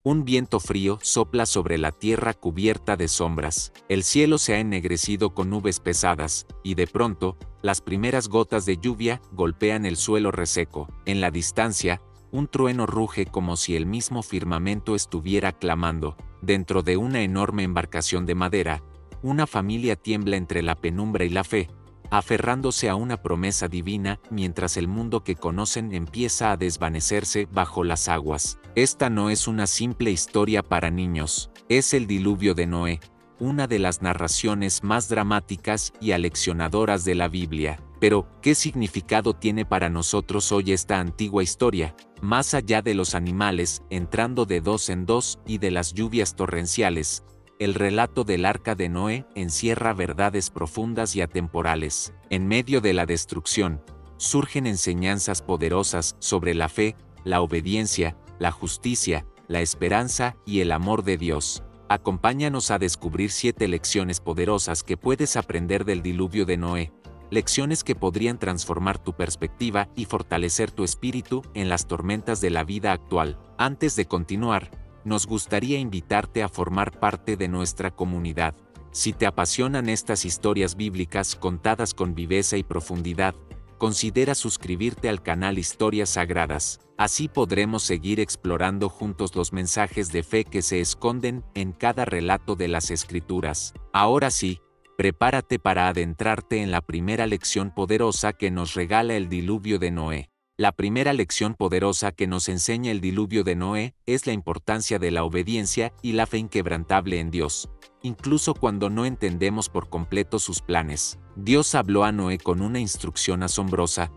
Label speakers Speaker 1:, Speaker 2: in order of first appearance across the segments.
Speaker 1: Un viento frío sopla sobre la tierra cubierta de sombras. El cielo se ha ennegrecido con nubes pesadas, y de pronto, las primeras gotas de lluvia golpean el suelo reseco. En la distancia, un trueno ruge como si el mismo firmamento estuviera clamando. Dentro de una enorme embarcación de madera, una familia tiembla entre la penumbra y la fe, aferrándose a una promesa divina mientras el mundo que conocen empieza a desvanecerse bajo las aguas. Esta no es una simple historia para niños, es el diluvio de Noé, una de las narraciones más dramáticas y aleccionadoras de la Biblia. Pero, ¿qué significado tiene para nosotros hoy esta antigua historia? Más allá de los animales entrando de dos en dos y de las lluvias torrenciales, el relato del Arca de Noé encierra verdades profundas y atemporales. En medio de la destrucción, surgen enseñanzas poderosas sobre la fe, la obediencia, la justicia, la esperanza y el amor de Dios. Acompáñanos a descubrir 7 lecciones poderosas que puedes aprender del diluvio de Noé. Lecciones que podrían transformar tu perspectiva y fortalecer tu espíritu en las tormentas de la vida actual. Antes de continuar, nos gustaría invitarte a formar parte de nuestra comunidad. Si te apasionan estas historias bíblicas contadas con viveza y profundidad, considera suscribirte al canal Historias Sagradas. Así podremos seguir explorando juntos los mensajes de fe que se esconden en cada relato de las Escrituras. Ahora sí, prepárate para adentrarte en la primera lección poderosa que nos regala el diluvio de Noé. La primera lección poderosa que nos enseña el diluvio de Noé es la importancia de la obediencia y la fe inquebrantable en Dios, incluso cuando no entendemos por completo sus planes. Dios habló a Noé con una instrucción asombrosa: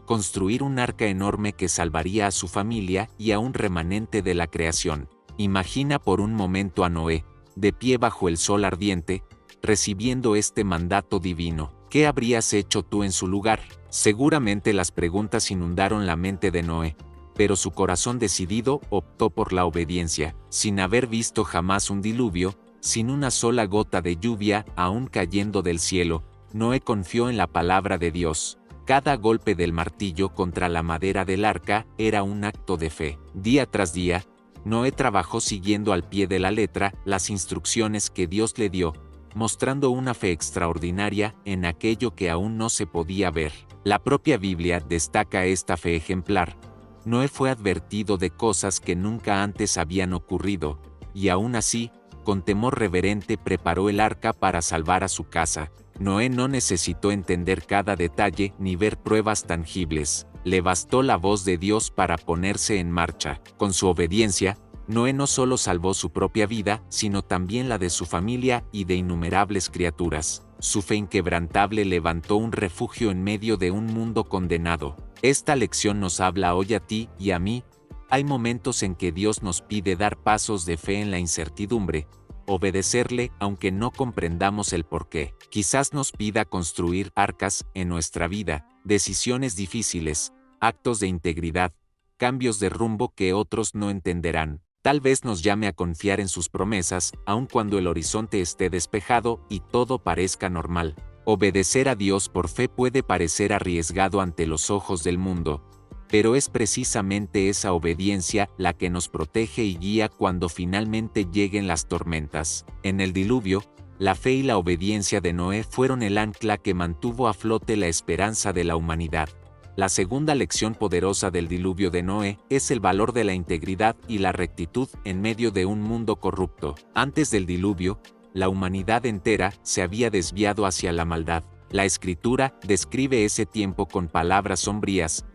Speaker 1: construir un arca enorme que salvaría a su familia y a un remanente de la creación. Imagina por un momento a Noé, de pie bajo el sol ardiente, recibiendo este mandato divino. ¿Qué habrías hecho tú en su lugar? Seguramente las preguntas inundaron la mente de Noé, pero su corazón decidido optó por la obediencia. Sin haber visto jamás un diluvio, sin una sola gota de lluvia aún cayendo del cielo, Noé confió en la palabra de Dios. Cada golpe del martillo contra la madera del arca era un acto de fe. Día tras día, Noé trabajó siguiendo al pie de la letra las instrucciones que Dios le dio, mostrando una fe extraordinaria en aquello que aún no se podía ver. La propia Biblia destaca esta fe ejemplar. Noé fue advertido de cosas que nunca antes habían ocurrido, y aún así, con temor reverente preparó el arca para salvar a su casa. Noé no necesitó entender cada detalle ni ver pruebas tangibles. Le bastó la voz de Dios para ponerse en marcha. Con su obediencia, Noé no solo salvó su propia vida, sino también la de su familia y de innumerables criaturas. Su fe inquebrantable levantó un refugio en medio de un mundo condenado. Esta lección nos habla hoy a ti y a mí. Hay momentos en que Dios nos pide dar pasos de fe en la incertidumbre, obedecerle aunque no comprendamos el porqué. Quizás nos pida construir arcas en nuestra vida, decisiones difíciles, actos de integridad, cambios de rumbo que otros no entenderán. Tal vez nos llame a confiar en sus promesas, aun cuando el horizonte esté despejado y todo parezca normal. Obedecer a Dios por fe puede parecer arriesgado ante los ojos del mundo, pero es precisamente esa obediencia la que nos protege y guía cuando finalmente lleguen las tormentas. En el diluvio, la fe y la obediencia de Noé fueron el ancla que mantuvo a flote la esperanza de la humanidad. La segunda lección poderosa del diluvio de Noé es el valor de la integridad y la rectitud en medio de un mundo corrupto. Antes del diluvio, la humanidad entera se había desviado hacia la maldad. La Escritura describe ese tiempo con palabras sombrías.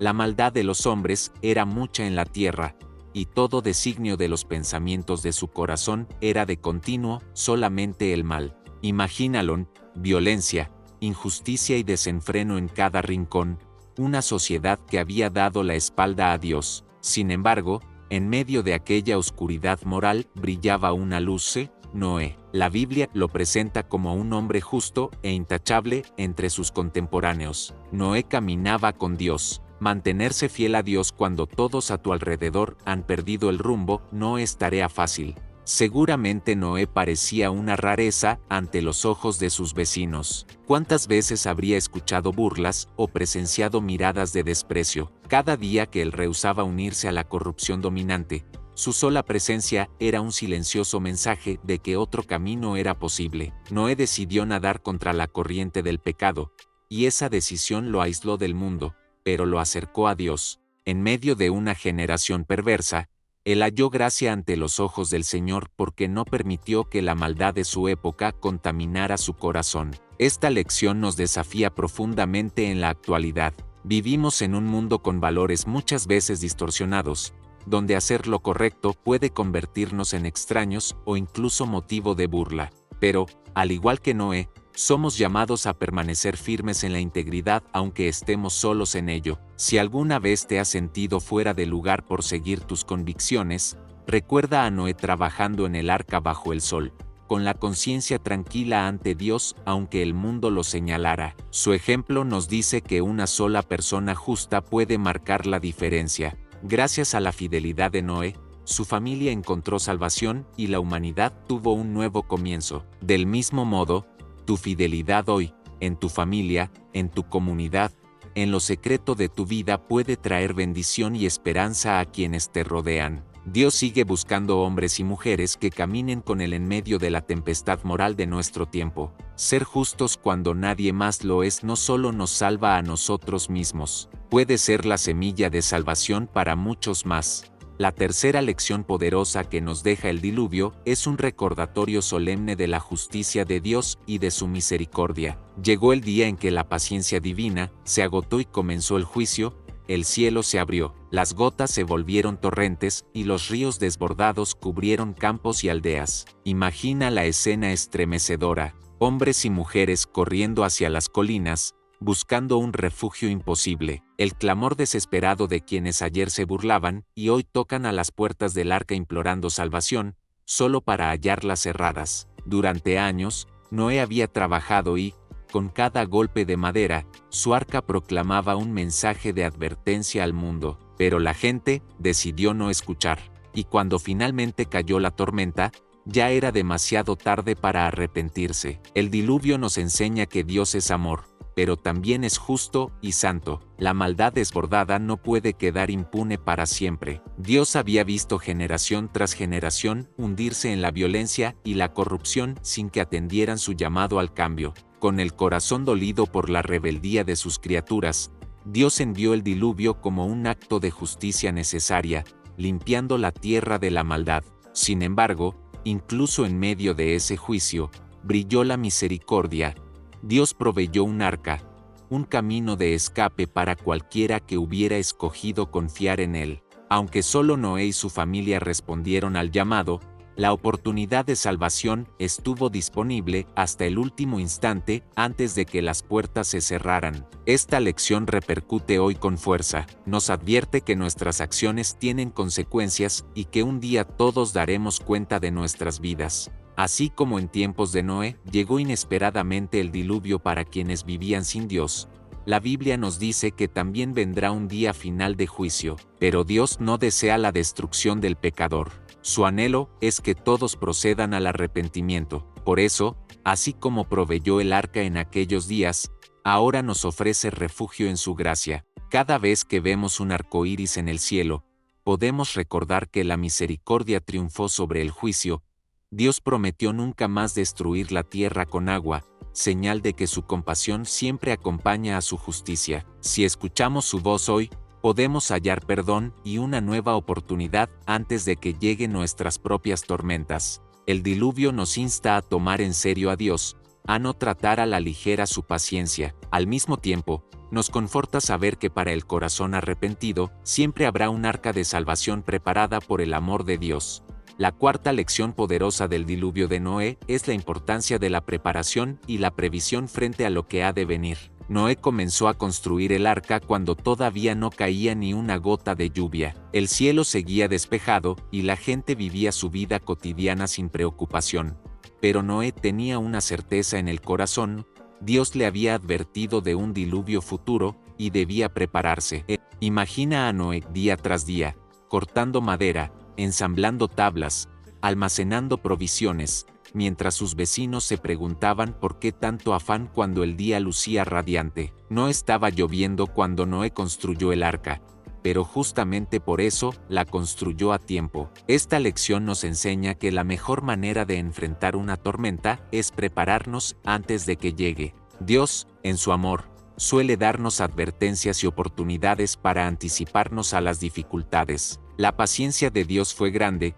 Speaker 1: La maldad de los hombres era mucha en la tierra, y todo designio de los pensamientos de su corazón era de continuo solamente el mal. Imagínalo: violencia, injusticia y desenfreno en cada rincón. Una sociedad que había dado la espalda a Dios. Sin embargo, en medio de aquella oscuridad moral brillaba una luz: Noé. La Biblia lo presenta como un hombre justo e intachable entre sus contemporáneos. Noé caminaba con Dios. Mantenerse fiel a Dios cuando todos a tu alrededor han perdido el rumbo no es tarea fácil. Seguramente Noé parecía una rareza ante los ojos de sus vecinos. ¿Cuántas veces habría escuchado burlas o presenciado miradas de desprecio? Cada día que él rehusaba unirse a la corrupción dominante, Su sola presencia era un silencioso mensaje de que otro camino era posible. Noé decidió nadar contra la corriente del pecado, y esa decisión lo aisló del mundo, pero lo acercó a Dios. En medio de una generación perversa, él halló gracia ante los ojos del Señor porque no permitió que la maldad de su época contaminara su corazón. Esta lección nos desafía profundamente en la actualidad. Vivimos en un mundo con valores muchas veces distorsionados, donde hacer lo correcto puede convertirnos en extraños o incluso motivo de burla. Pero, al igual que Noé, somos llamados a permanecer firmes en la integridad aunque estemos solos en ello. Si alguna vez te has sentido fuera de lugar por seguir tus convicciones, recuerda a Noé trabajando en el arca bajo el sol, con la conciencia tranquila ante Dios aunque el mundo lo señalara. Su ejemplo nos dice que una sola persona justa puede marcar la diferencia. Gracias a la fidelidad de Noé, su familia encontró salvación y la humanidad tuvo un nuevo comienzo. Del mismo modo, tu fidelidad hoy, en tu familia, en tu comunidad, en lo secreto de tu vida puede traer bendición y esperanza a quienes te rodean. Dios sigue buscando hombres y mujeres que caminen con Él en medio de la tempestad moral de nuestro tiempo. Ser justos cuando nadie más lo es no solo nos salva a nosotros mismos, puede ser la semilla de salvación para muchos más. La tercera lección poderosa que nos deja el diluvio es un recordatorio solemne de la justicia de Dios y de su misericordia. Llegó el día en que la paciencia divina se agotó y comenzó el juicio. El cielo se abrió, las gotas se volvieron torrentes y los ríos desbordados cubrieron campos y aldeas. Imagina la escena estremecedora, hombres y mujeres corriendo hacia las colinas, buscando un refugio imposible, el clamor desesperado de quienes ayer se burlaban y hoy tocan a las puertas del arca implorando salvación, solo para hallarlas cerradas. Durante años, Noé había trabajado y, con cada golpe de madera, su arca proclamaba un mensaje de advertencia al mundo, pero la gente decidió no escuchar, y cuando finalmente cayó la tormenta, ya era demasiado tarde para arrepentirse. El diluvio nos enseña que Dios es amor, pero también es justo y santo. La maldad desbordada no puede quedar impune para siempre. Dios había visto generación tras generación hundirse en la violencia y la corrupción sin que atendieran su llamado al cambio. Con el corazón dolido por la rebeldía de sus criaturas, Dios envió el diluvio como un acto de justicia necesaria, limpiando la tierra de la maldad. Sin embargo, incluso en medio de ese juicio, brilló la misericordia. Dios proveyó un arca, un camino de escape para cualquiera que hubiera escogido confiar en él. Aunque solo Noé y su familia respondieron al llamado, la oportunidad de salvación estuvo disponible hasta el último instante antes de que las puertas se cerraran. Esta lección repercute hoy con fuerza. Nos advierte que nuestras acciones tienen consecuencias y que un día todos daremos cuenta de nuestras vidas. Así como en tiempos de Noé, llegó inesperadamente el diluvio para quienes vivían sin Dios. La Biblia nos dice que también vendrá un día final de juicio, pero Dios no desea la destrucción del pecador. Su anhelo es que todos procedan al arrepentimiento. Por eso, así como proveyó el arca en aquellos días, ahora nos ofrece refugio en su gracia. Cada vez que vemos un arco iris en el cielo, podemos recordar que la misericordia triunfó sobre el juicio. Dios prometió nunca más destruir la tierra con agua, señal de que su compasión siempre acompaña a su justicia. Si escuchamos su voz hoy, podemos hallar perdón y una nueva oportunidad antes de que lleguen nuestras propias tormentas. El diluvio nos insta a tomar en serio a Dios, a no tratar a la ligera su paciencia. Al mismo tiempo, nos conforta saber que para el corazón arrepentido, siempre habrá un arca de salvación preparada por el amor de Dios. La cuarta lección poderosa del diluvio de Noé es la importancia de la preparación y la previsión frente a lo que ha de venir. Noé comenzó a construir el arca cuando todavía no caía ni una gota de lluvia. El cielo seguía despejado y la gente vivía su vida cotidiana sin preocupación. Pero Noé tenía una certeza en el corazón: Dios le había advertido de un diluvio futuro y debía prepararse. Imagina a Noé día tras día, cortando madera, ensamblando tablas, almacenando provisiones, mientras sus vecinos se preguntaban por qué tanto afán cuando el día lucía radiante. No estaba lloviendo cuando Noé construyó el arca, pero justamente por eso la construyó a tiempo. Esta lección nos enseña que la mejor manera de enfrentar una tormenta es prepararnos antes de que llegue. Dios, en su amor, suele darnos advertencias y oportunidades para anticiparnos a las dificultades. La paciencia de Dios fue grande.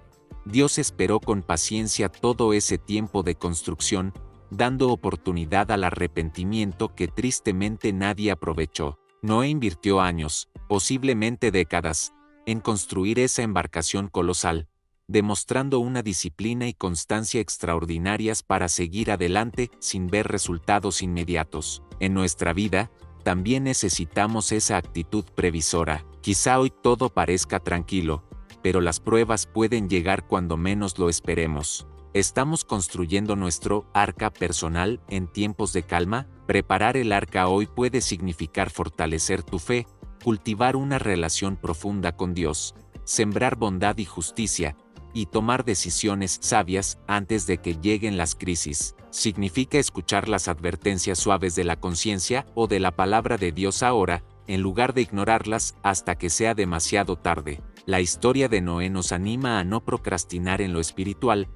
Speaker 1: Dios esperó con paciencia todo ese tiempo de construcción, dando oportunidad al arrepentimiento que tristemente nadie aprovechó. Noé invirtió años, posiblemente décadas, en construir esa embarcación colosal, demostrando una disciplina y constancia extraordinarias para seguir adelante sin ver resultados inmediatos. En nuestra vida, también necesitamos esa actitud previsora. Quizá hoy todo parezca tranquilo, pero las pruebas pueden llegar cuando menos lo esperemos. ¿Estamos construyendo nuestro arca personal en tiempos de calma? Preparar el arca hoy puede significar fortalecer tu fe, cultivar una relación profunda con Dios, sembrar bondad y justicia, y tomar decisiones sabias antes de que lleguen las crisis. Significa escuchar las advertencias suaves de la conciencia o de la palabra de Dios ahora, en lugar de ignorarlas hasta que sea demasiado tarde. La historia de Noé nos anima a no procrastinar en lo espiritual,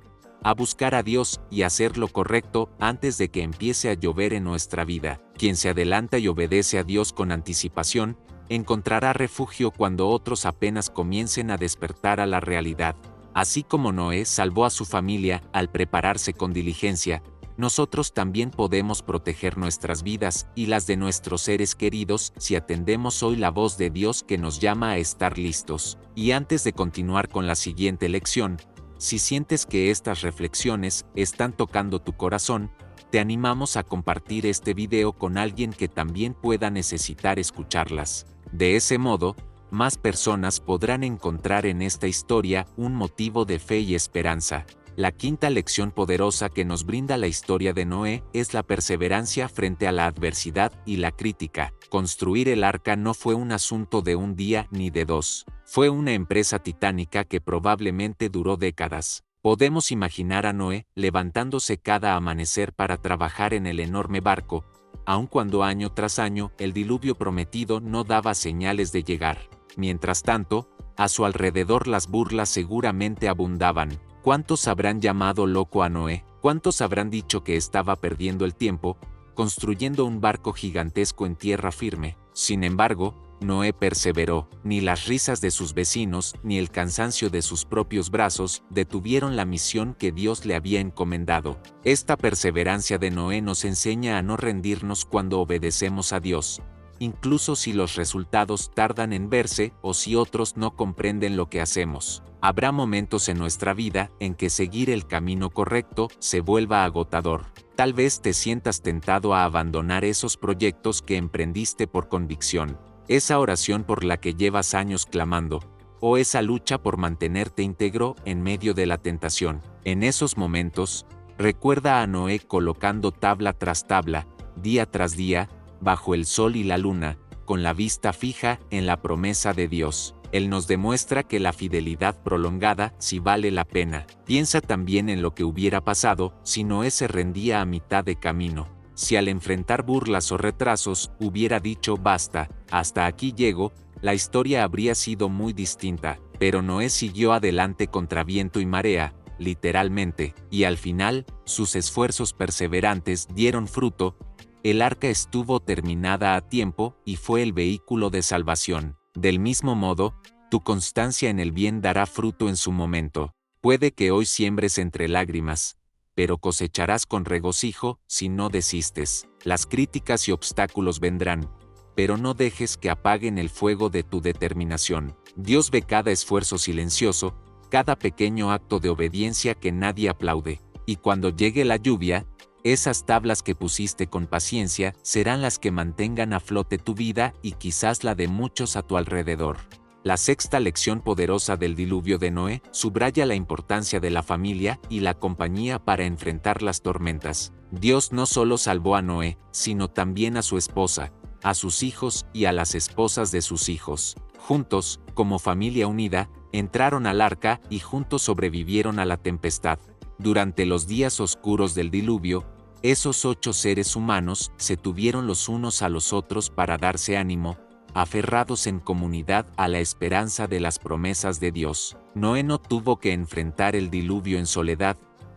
Speaker 1: a buscar a Dios y hacer lo correcto antes de que empiece a llover en nuestra vida. Quien se adelanta y obedece a Dios con anticipación, encontrará refugio cuando otros apenas comiencen a despertar a la realidad. Así como Noé salvó a su familia al prepararse con diligencia, nosotros también podemos proteger nuestras vidas y las de nuestros seres queridos si atendemos hoy la voz de Dios que nos llama a estar listos. Y antes de continuar con la siguiente lección, si sientes que estas reflexiones están tocando tu corazón, te animamos a compartir este video con alguien que también pueda necesitar escucharlas. De ese modo, más personas podrán encontrar en esta historia un motivo de fe y esperanza. La quinta lección poderosa que nos brinda la historia de Noé es la perseverancia frente a la adversidad y la crítica. Construir el arca no fue un asunto de un día ni de dos. Fue una empresa titánica que probablemente duró décadas. Podemos imaginar a Noé levantándose cada amanecer para trabajar en el enorme barco, aun cuando año tras año el diluvio prometido no daba señales de llegar. Mientras tanto, a su alrededor las burlas seguramente abundaban. ¿Cuántos habrán llamado loco a Noé? ¿Cuántos habrán dicho que estaba perdiendo el tiempo, construyendo un barco gigantesco en tierra firme? Sin embargo, Noé perseveró. Ni las risas de sus vecinos, ni el cansancio de sus propios brazos detuvieron la misión que Dios le había encomendado. Esta perseverancia de Noé nos enseña a no rendirnos cuando obedecemos a Dios, incluso si los resultados tardan en verse o si otros no comprenden lo que hacemos. Habrá momentos en nuestra vida en que seguir el camino correcto se vuelva agotador. Tal vez te sientas tentado a abandonar esos proyectos que emprendiste por convicción, esa oración por la que llevas años clamando, o esa lucha por mantenerte íntegro en medio de la tentación. En esos momentos, recuerda a Noé colocando tabla tras tabla, día tras día, bajo el sol y la luna, con la vista fija en la promesa de Dios. Él nos demuestra que la fidelidad prolongada sí vale la pena. Piensa también en lo que hubiera pasado si Noé se rendía a mitad de camino. Si al enfrentar burlas o retrasos hubiera dicho basta, hasta aquí llego, la historia habría sido muy distinta. Pero Noé siguió adelante contra viento y marea, literalmente, y al final, sus esfuerzos perseverantes dieron fruto. El arca estuvo terminada a tiempo y fue el vehículo de salvación. Del mismo modo, tu constancia en el bien dará fruto en su momento. Puede que hoy siembres entre lágrimas, pero cosecharás con regocijo si no desistes. Las críticas y obstáculos vendrán, pero no dejes que apaguen el fuego de tu determinación. Dios ve cada esfuerzo silencioso, cada pequeño acto de obediencia que nadie aplaude, y cuando llegue la lluvia, esas tablas que pusiste con paciencia serán las que mantengan a flote tu vida y quizás la de muchos a tu alrededor. La sexta lección poderosa del diluvio de Noé subraya la importancia de la familia y la compañía para enfrentar las tormentas. Dios no solo salvó a Noé, sino también a su esposa, a sus hijos y a las esposas de sus hijos. Juntos, como familia unida, entraron al arca y juntos sobrevivieron a la tempestad. Durante los días oscuros del diluvio, esos 8 seres humanos se tuvieron los unos a los otros para darse ánimo, aferrados en comunidad a la esperanza de las promesas de Dios. Noé no tuvo que enfrentar el diluvio en soledad,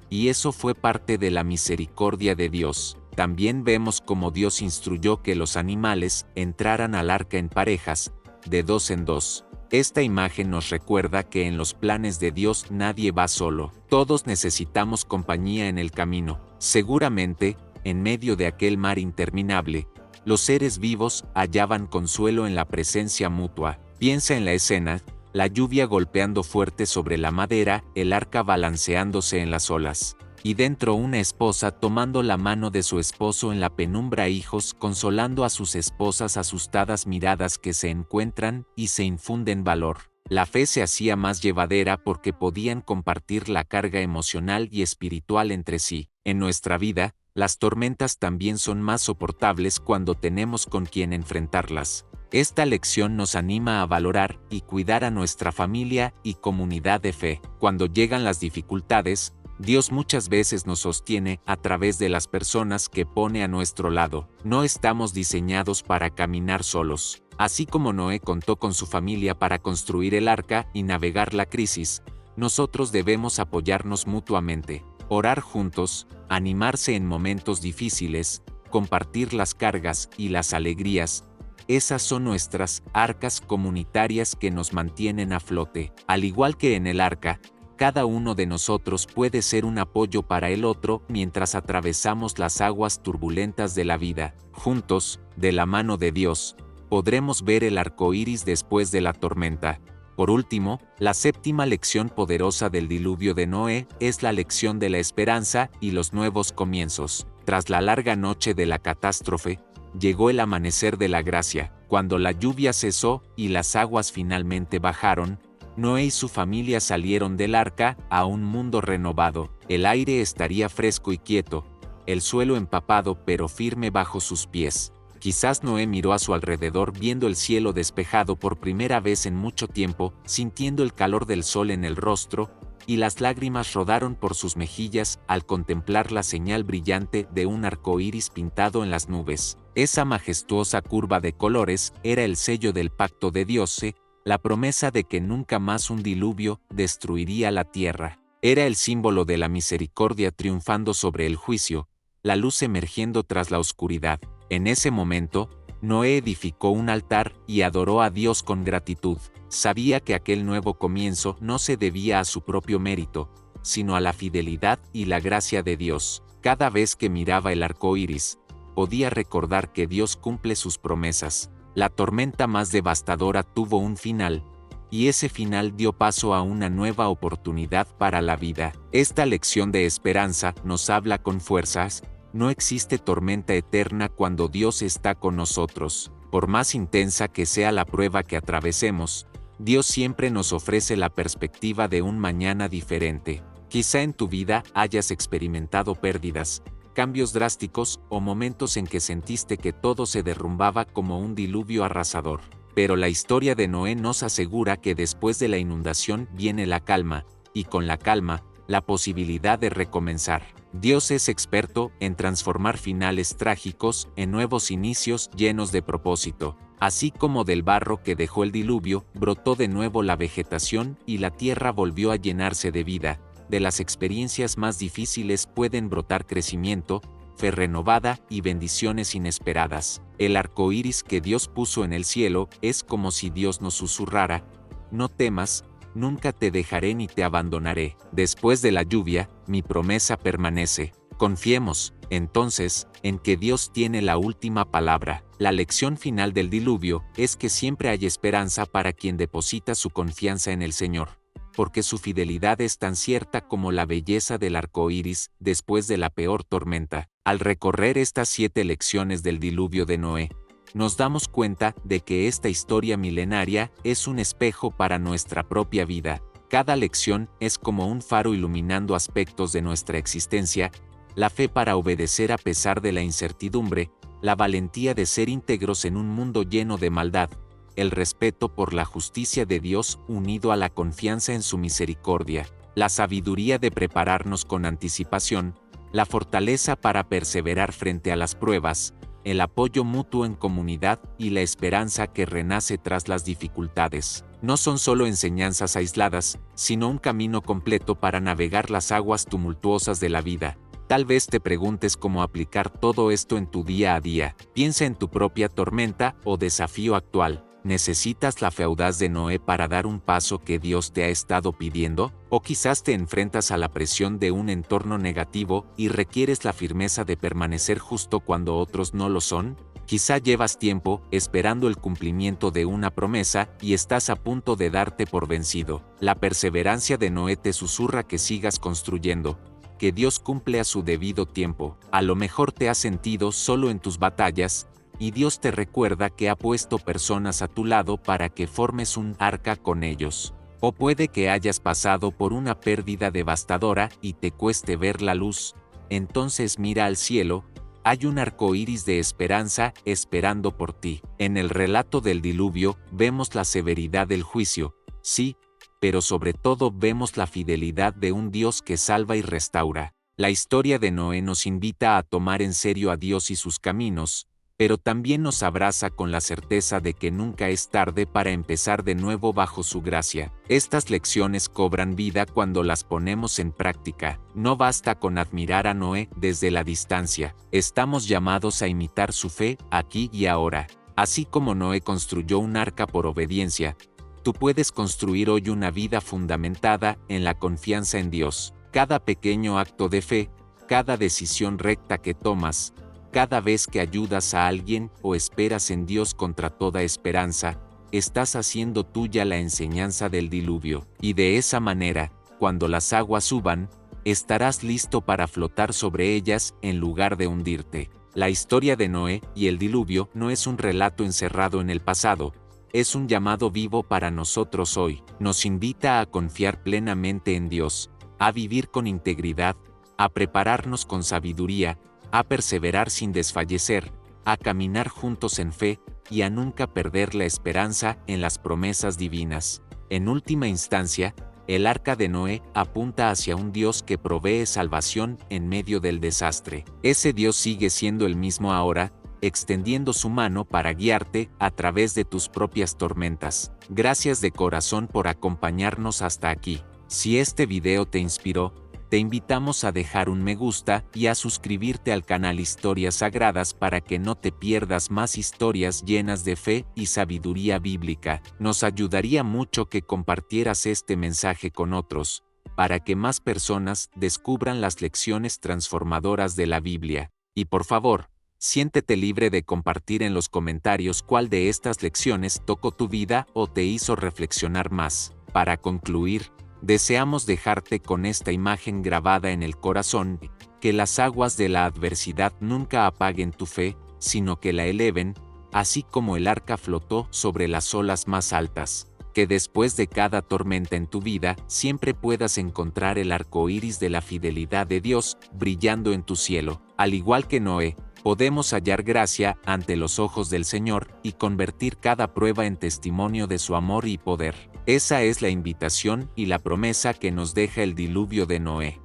Speaker 1: y eso fue parte de la misericordia de Dios. También vemos cómo Dios instruyó que los animales entraran al arca en parejas, de 2 en 2. Esta imagen nos recuerda que en los planes de Dios nadie va solo. Todos necesitamos compañía en el camino. Seguramente, en medio de aquel mar interminable, los seres vivos hallaban consuelo en la presencia mutua. Piensa en la escena, la lluvia golpeando fuerte sobre la madera, el arca balanceándose en las olas. Y dentro una esposa tomando la mano de su esposo en la penumbra, hijos consolando a sus esposas, asustadas miradas que se encuentran y se infunden valor. La fe se hacía más llevadera porque podían compartir la carga emocional y espiritual entre sí. En nuestra vida, las tormentas también son más soportables cuando tenemos con quien enfrentarlas. Esta lección nos anima a valorar y cuidar a nuestra familia y comunidad de fe. Cuando llegan las dificultades, Dios muchas veces nos sostiene a través de las personas que pone a nuestro lado. No estamos diseñados para caminar solos. Así como Noé contó con su familia para construir el arca y navegar la crisis, nosotros debemos apoyarnos mutuamente, orar juntos, animarse en momentos difíciles, compartir las cargas y las alegrías. Esas son nuestras arcas comunitarias que nos mantienen a flote. Al igual que en el arca, cada uno de nosotros puede ser un apoyo para el otro mientras atravesamos las aguas turbulentas de la vida. Juntos, de la mano de Dios, podremos ver el arco iris después de la tormenta. Por último, la séptima lección poderosa del diluvio de Noé es la lección de la esperanza y los nuevos comienzos. Tras la larga noche de la catástrofe, llegó el amanecer de la gracia. Cuando la lluvia cesó y las aguas finalmente bajaron, Noé y su familia salieron del arca a un mundo renovado. El aire estaría fresco y quieto, el suelo empapado pero firme bajo sus pies. Quizás Noé miró a su alrededor viendo el cielo despejado por primera vez en mucho tiempo, sintiendo el calor del sol en el rostro, y las lágrimas rodaron por sus mejillas al contemplar la señal brillante de un arco iris pintado en las nubes. Esa majestuosa curva de colores era el sello del pacto de Dios, la promesa de que nunca más un diluvio destruiría la tierra. Era el símbolo de la misericordia triunfando sobre el juicio, la luz emergiendo tras la oscuridad. En ese momento, Noé edificó un altar y adoró a Dios con gratitud. Sabía que aquel nuevo comienzo no se debía a su propio mérito, sino a la fidelidad y la gracia de Dios. Cada vez que miraba el arco iris, podía recordar que Dios cumple sus promesas. La tormenta más devastadora tuvo un final, y ese final dio paso a una nueva oportunidad para la vida. Esta lección de esperanza nos habla con fuerzas. No existe tormenta eterna cuando Dios está con nosotros. Por más intensa que sea la prueba que atravesemos, Dios siempre nos ofrece la perspectiva de un mañana diferente. Quizá en tu vida hayas experimentado pérdidas, cambios drásticos o momentos en que sentiste que todo se derrumbaba como un diluvio arrasador. Pero la historia de Noé nos asegura que después de la inundación viene la calma, y con la calma, la posibilidad de recomenzar. Dios es experto en transformar finales trágicos en nuevos inicios llenos de propósito. Así como del barro que dejó el diluvio, brotó de nuevo la vegetación y la tierra volvió a llenarse de vida. De las experiencias más difíciles pueden brotar crecimiento, fe renovada y bendiciones inesperadas. El arco iris que Dios puso en el cielo es como si Dios nos susurrara: no temas, nunca te dejaré ni te abandonaré. Después de la lluvia, mi promesa permanece. Confiemos, entonces, en que Dios tiene la última palabra. La lección final del diluvio es que siempre hay esperanza para quien deposita su confianza en el Señor, porque su fidelidad es tan cierta como la belleza del arco iris después de la peor tormenta. Al recorrer estas 7 lecciones del diluvio de Noé, nos damos cuenta de que esta historia milenaria es un espejo para nuestra propia vida. Cada lección es como un faro iluminando aspectos de nuestra existencia: la fe para obedecer a pesar de la incertidumbre, la valentía de ser íntegros en un mundo lleno de maldad, el respeto por la justicia de Dios unido a la confianza en su misericordia, la sabiduría de prepararnos con anticipación, la fortaleza para perseverar frente a las pruebas, el apoyo mutuo en comunidad y la esperanza que renace tras las dificultades. No son solo enseñanzas aisladas, sino un camino completo para navegar las aguas tumultuosas de la vida. Tal vez te preguntes cómo aplicar todo esto en tu día a día. Piensa en tu propia tormenta o desafío actual. ¿Necesitas la fe audaz de Noé para dar un paso que Dios te ha estado pidiendo? ¿O quizás te enfrentas a la presión de un entorno negativo y requieres la firmeza de permanecer justo cuando otros no lo son? Quizá llevas tiempo esperando el cumplimiento de una promesa y estás a punto de darte por vencido. La perseverancia de Noé te susurra que sigas construyendo, que Dios cumple a su debido tiempo. A lo mejor te has sentido solo en tus batallas, y Dios te recuerda que ha puesto personas a tu lado para que formes un arca con ellos. O puede que hayas pasado por una pérdida devastadora y te cueste ver la luz. Entonces mira al cielo, hay un arco iris de esperanza esperando por ti. En el relato del diluvio vemos la severidad del juicio, sí, pero sobre todo vemos la fidelidad de un Dios que salva y restaura. La historia de Noé nos invita a tomar en serio a Dios y sus caminos, pero también nos abraza con la certeza de que nunca es tarde para empezar de nuevo bajo su gracia. Estas lecciones cobran vida cuando las ponemos en práctica. No basta con admirar a Noé desde la distancia, estamos llamados a imitar su fe aquí y ahora. Así como Noé construyó un arca por obediencia, tú puedes construir hoy una vida fundamentada en la confianza en Dios. Cada pequeño acto de fe, cada decisión recta que tomas, cada vez que ayudas a alguien o esperas en Dios contra toda esperanza, estás haciendo tuya la enseñanza del diluvio. Y de esa manera, cuando las aguas suban, estarás listo para flotar sobre ellas en lugar de hundirte. La historia de Noé y el diluvio no es un relato encerrado en el pasado, es un llamado vivo para nosotros hoy. Nos invita a confiar plenamente en Dios, a vivir con integridad, a prepararnos con sabiduría, a perseverar sin desfallecer, a caminar juntos en fe y a nunca perder la esperanza en las promesas divinas. En última instancia, el arca de Noé apunta hacia un Dios que provee salvación en medio del desastre. Ese Dios sigue siendo el mismo ahora, extendiendo su mano para guiarte a través de tus propias tormentas. Gracias de corazón por acompañarnos hasta aquí. Si este video te inspiró, te invitamos a dejar un me gusta y a suscribirte al canal Historias Sagradas para que no te pierdas más historias llenas de fe y sabiduría bíblica. Nos ayudaría mucho que compartieras este mensaje con otros, para que más personas descubran las lecciones transformadoras de la Biblia. Y por favor, siéntete libre de compartir en los comentarios cuál de estas lecciones tocó tu vida o te hizo reflexionar más. Para concluir, deseamos dejarte con esta imagen grabada en el corazón, que las aguas de la adversidad nunca apaguen tu fe, sino que la eleven, así como el arca flotó sobre las olas más altas. Que después de cada tormenta en tu vida, siempre puedas encontrar el arco iris de la fidelidad de Dios brillando en tu cielo. Al igual que Noé, podemos hallar gracia ante los ojos del Señor y convertir cada prueba en testimonio de su amor y poder. Esa es la invitación y la promesa que nos deja el diluvio de Noé.